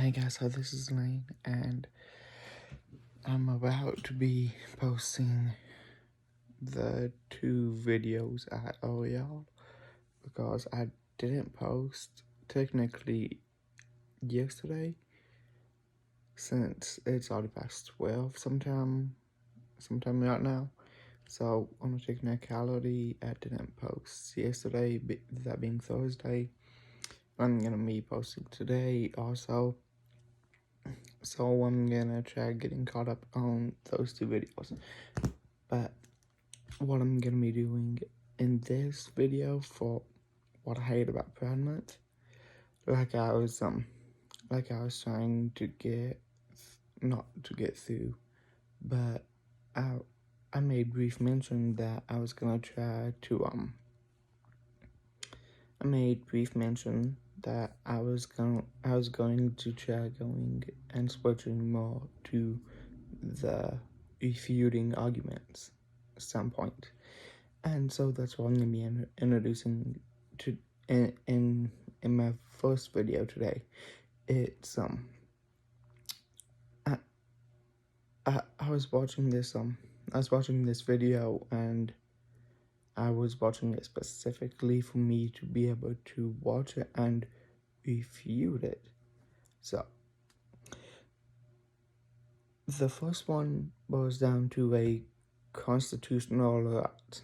Hey guys, so this is Lane, and I'm about to be posting the 2 videos I owe y'all because I didn't post technically yesterday since it's already past 12 sometime right now. So on a technicality, I didn't post yesterday, that being Thursday. I'm gonna be posting today also. So I'm gonna try getting caught up on those 2 videos. But what I'm gonna be doing in this video for what I hate about Pride Month, like I was trying to get, not to get through, but I made brief mention that I was gonna try to I made brief mention that I was going to try going and switching more to the refuting arguments standpoint, and so that's what I'm gonna be introducing to in my first video today. It's I was watching this video, and I was watching it specifically for me to be able to watch it and refute it. So the first one boils down to a constitutional right.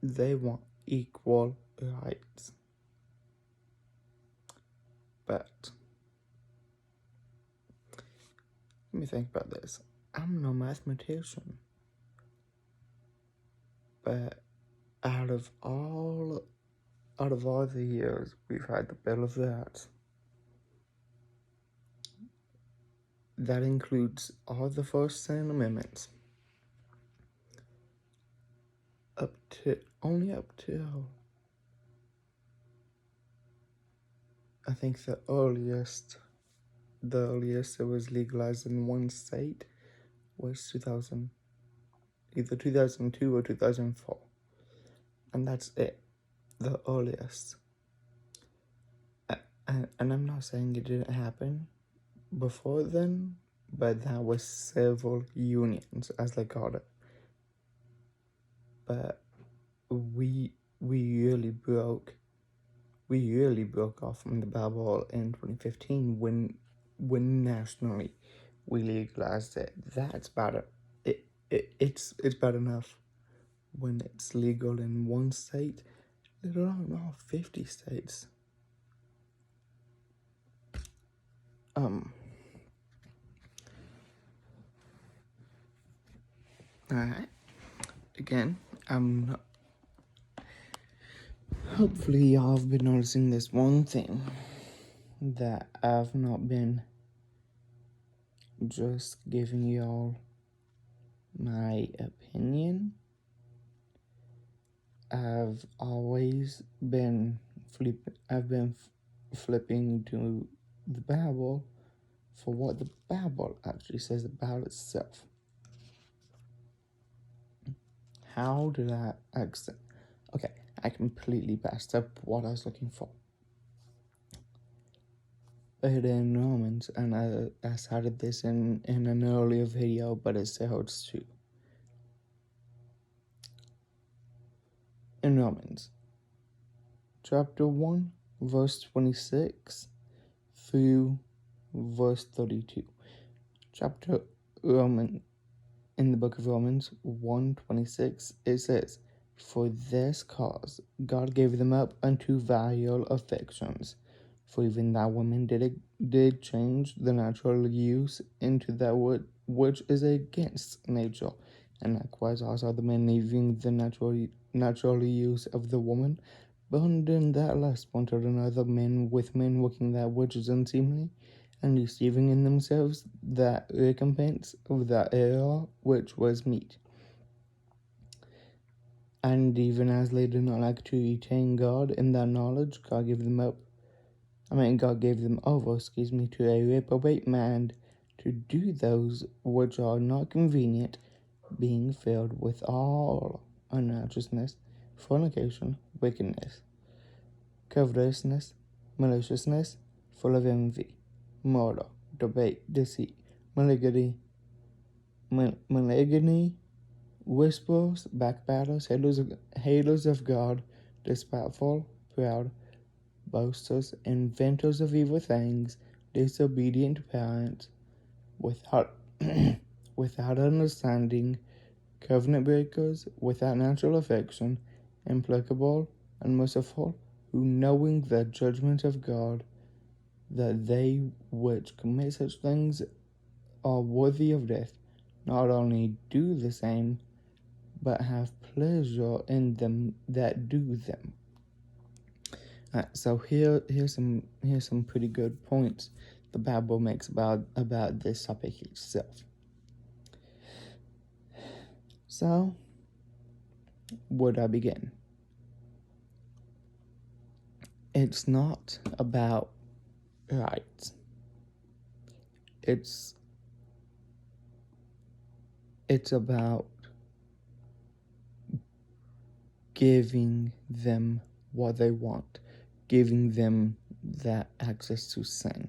They want equal rights. But let me think about this. I'm no mathematician, but out of all the years we've had the Bill of Rights, that includes all the first 10 amendments, up till I think the earliest it was legalized in one state was either 2002 or 2004, and that's it, the earliest. And I'm not saying it didn't happen before then, but that was civil unions, as they called it. But we really broke off from the Bible in 2015 when nationally we legalized it. That's bad. It's bad enough when it's legal in one state, let alone all 50 states. Alright. Again, hopefully y'all have been noticing this one thing, that I've not been just giving y'all my opinion. I've always been flipping to the Bible for what the Bible actually says about itself. How did I accent? Okay, I completely passed up what I was looking for. It in Romans, and I started this in an earlier video, but it still holds true. In Romans, chapter 1, verse 26 through verse 32. In the book of Romans 1:26, it says, "For this cause God gave them up unto vile affections. For even that woman did change the natural use into that which is against nature, and likewise also the men leaving the natural use of the woman, burned in that lust one to another, men with men working that which is unseemly, and receiving in themselves that recompense of that error which was meet. And even as they did not like to retain God in that knowledge, God gave them over, to a reprobate mind, to do those which are not convenient, being filled with all unrighteousness, fornication, wickedness, covetousness, maliciousness, full of envy, murder, debate, deceit, malignity, whispers, backbiters, haters of God, despiteful, proud, boasters, inventors of evil things, disobedient to parents, without without understanding, covenant breakers, without natural affection, implacable, unmerciful, who knowing the judgment of God, that they which commit such things are worthy of death, not only do the same, but have pleasure in them that do them. So here's some pretty good points the Bible makes about this topic itself. So, where do I begin? It's not about rights. It's about giving them what they want, giving them that access to sin,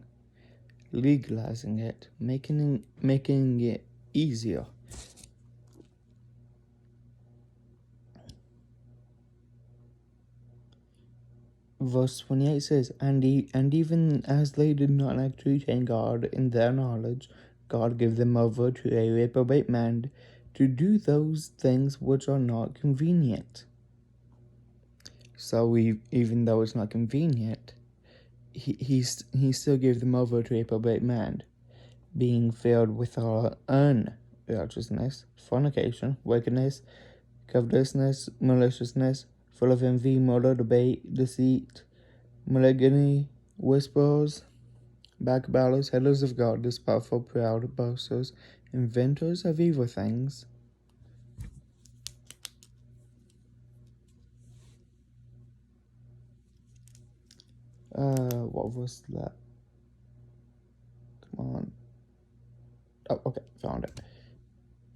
legalizing it, making it easier. Verse 28 says, and even as they did not like to retain God in their knowledge, God gave them over to a reprobate mind to do those things which are not convenient. So even though it's not convenient, he still gave them over to a reprobate mind, being filled with our unrighteousness, fornication, wickedness, covetousness, maliciousness, full of envy, murder, debate, deceit, malignity, whispers, backbiters, haters of God, despiteful, proud, boasters, inventors of evil things. What was that? Come on. Oh, okay, found it.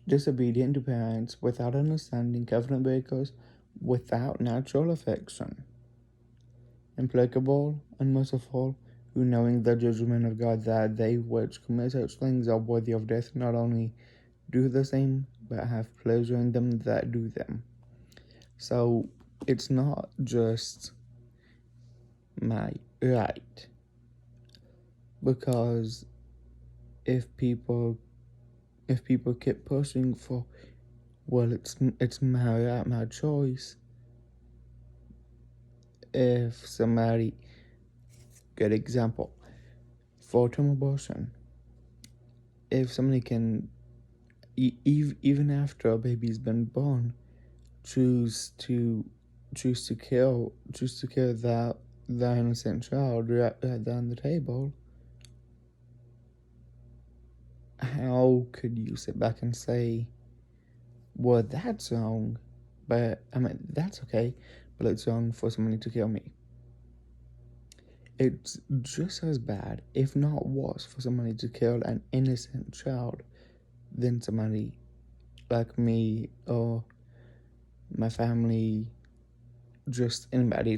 Disobedient to parents, without understanding, covenant breakers, without natural affection, implacable, unmerciful, who knowing the judgment of God, that they which commit such things are worthy of death, not only do the same, but have pleasure in them that do them. So it's not just my right, because if people keep pushing for, well, it's my right, my choice. If somebody, good example, full-term abortion. If somebody can, even after a baby's been born, choose to kill that innocent child right there on the table, how could you sit back and say, well, that's wrong, but I mean, that's okay, but it's wrong for somebody to kill me? It's just as bad, if not worse, for somebody to kill an innocent child than somebody like me or my family, just anybody.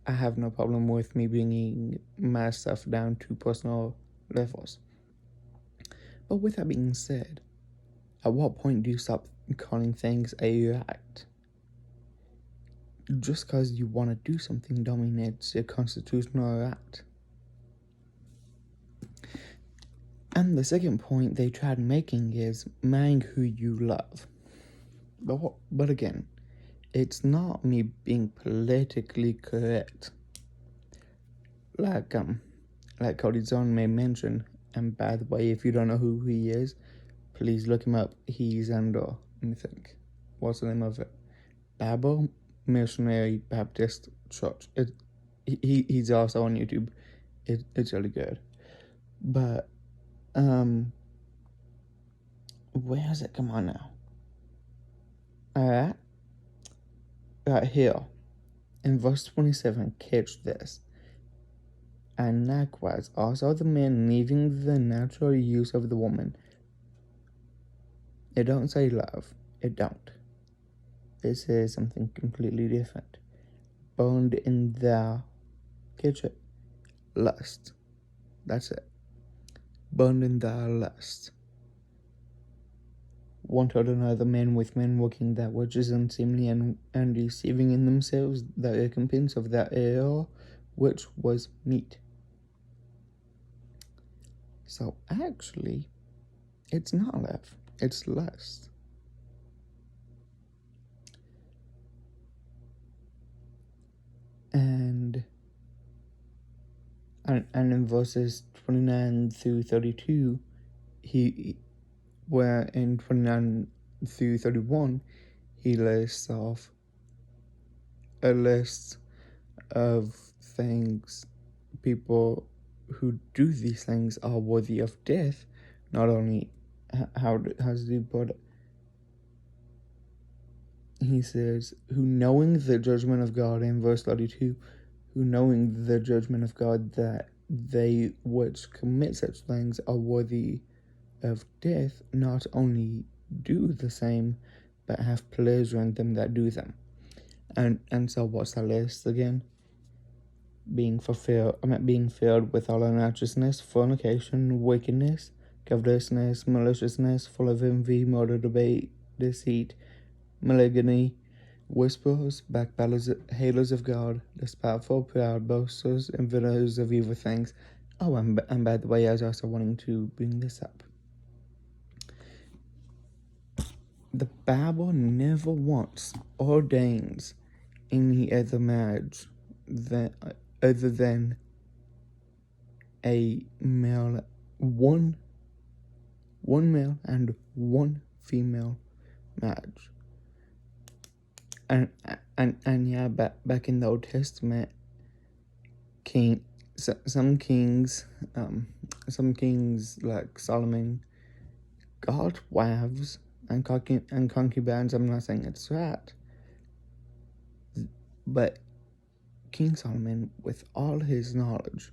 I have no problem with me bringing my stuff down to personal levels. But with that being said, at what point do you stop calling things a right? Just because you want to do something don't mean it's a constitutional right. And the second point they tried making is marrying who you love. But again, it's not me being politically correct. Like Cody Zone may mention, and by the way, if you don't know who he is, please look him up. He's under, let me think, what's the name of it? Bible Missionary Baptist Church. He's also on YouTube. It's really good. But where is it? Come on now. Alright. Right here. In verse 27, catch this. And likewise, also the man leaving the natural use of the woman. It don't say love. It don't. This is something completely different. Burned in their kitchen. Lust. That's it. Burned in their lust. Wanted another men with men working that which is unseemly and receiving in themselves the recompense of their error, which was meat. So actually, it's not love, it's lust. And in verses 29 through 32, where in 29 through 31, he lists off a list of things people who do these things are worthy of death. Not only how does he put it? He says, who knowing the judgment of God, in verse 32, who knowing the judgment of God, that they which commit such things are worthy of death, not only do the same, but have pleasure in them that do them. And so what's that list again? Being filled with all unrighteousness, fornication, wickedness, covetousness, maliciousness, full of envy, murder, debate, deceit, malignity, whisperers, backbiters, haters of God, despiteful, proud, boasters, inventors of evil things. Oh, and by the way, I was also wanting to bring this up. The Bible never once ordains any other marriage other than a male, one male and one female marriage. And yeah, back in the Old Testament, some kings like Solomon got wives and concubines. I'm not saying it's right, but King Solomon, with all his knowledge,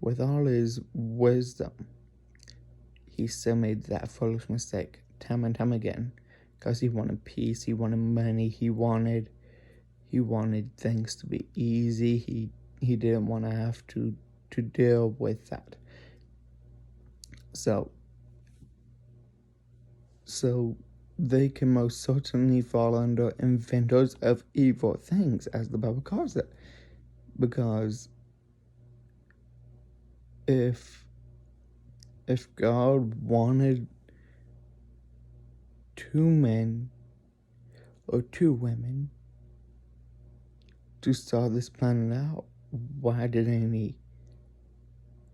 with all his wisdom, he still made that foolish mistake time and time again, because he wanted peace, he wanted money, he wanted things to be easy. He didn't want to have to deal with that. So they can most certainly fall under inventors of evil things, as the Bible calls it, because if God wanted two men or two women to start this planet out, why didn't he?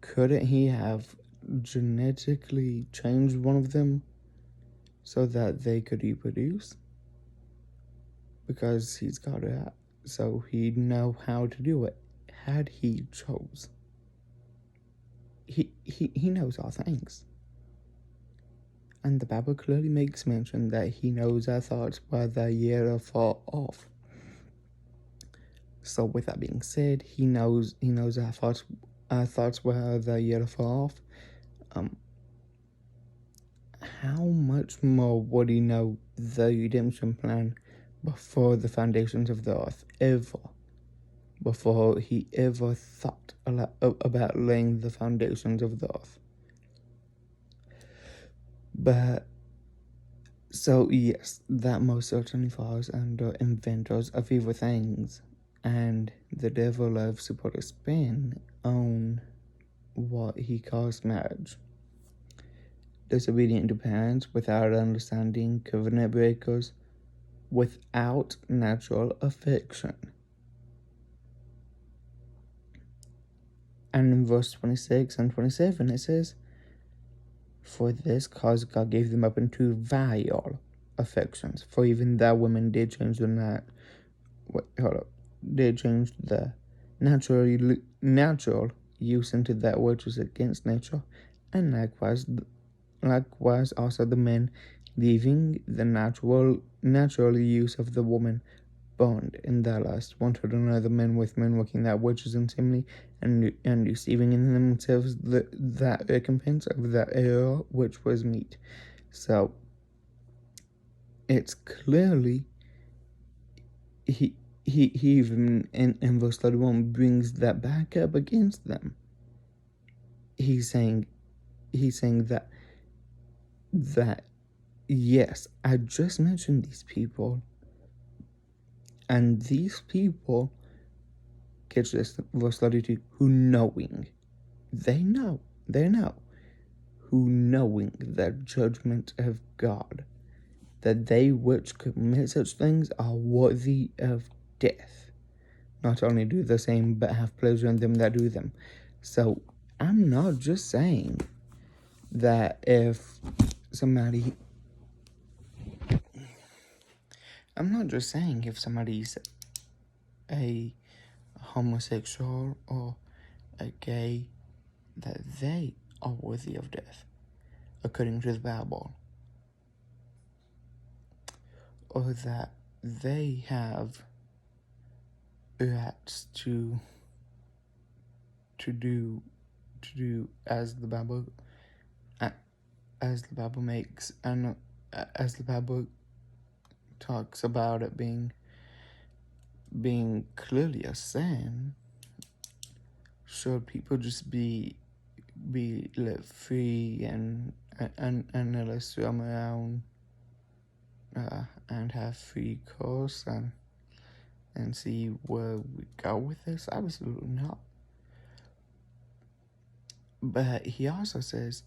Couldn't he have genetically changed one of them so that they could reproduce? Because he's got it out, so he'd know how to do it had he chose. He knows all things. And the Bible clearly makes mention that he knows our thoughts while they're yet afar off. So with that being said, he knows our thoughts while they're yet afar off. How much more would he know the redemption plan before the foundations of the earth, before he ever thought about laying the foundations of the earth? But, so yes, that most certainly falls under inventors of evil things, and the devil loves to put a spin on what he calls marriage. Disobedient to parents, without understanding, covenant breakers, without natural affection. And in verse 26 and 27 it says, for this cause God gave them up into vile affections, for even that women did change the natural use into that which was against nature, and likewise also the men, leaving the natural use of the woman, burned in their lust, wanted another men with men, working that which is unseemly, and receiving in themselves that recompense of that error which was meat. So it's clearly he even in verse 31 brings that back up against them. He's saying that yes, I just mentioned these people, and these people, catch this, verse 32, who knowing, they know, who knowing the judgment of God, that they which commit such things are worthy of death, not only do the same, but have pleasure in them that do them. So I'm not just saying that if somebody's a homosexual or a gay, that they are worthy of death, according to the Bible, or that they have rights to do as the Bible makes, and as the Bible talks about it being clearly a sin. Should people just be let free and let us roam around and have free course and see where we go with this? Absolutely not. But he also says,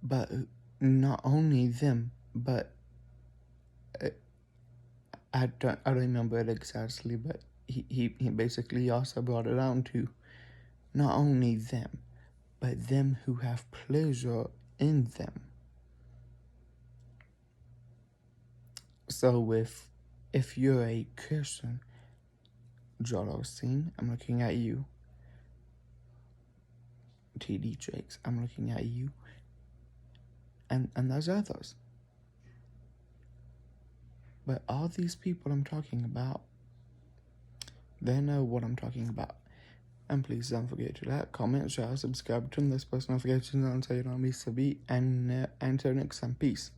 but not only them, but I don't remember it exactly, but he basically also brought it down to not only them, but them who have pleasure in them. So if you're a Christian, Joel Osteen, I'm looking at you. T.D. Jakes, I'm looking at you. And there's others. But all these people I'm talking about, they know what I'm talking about. And please don't forget to like, comment, share, subscribe, turn this post notifications on so you don't miss a beat. And until next time, peace.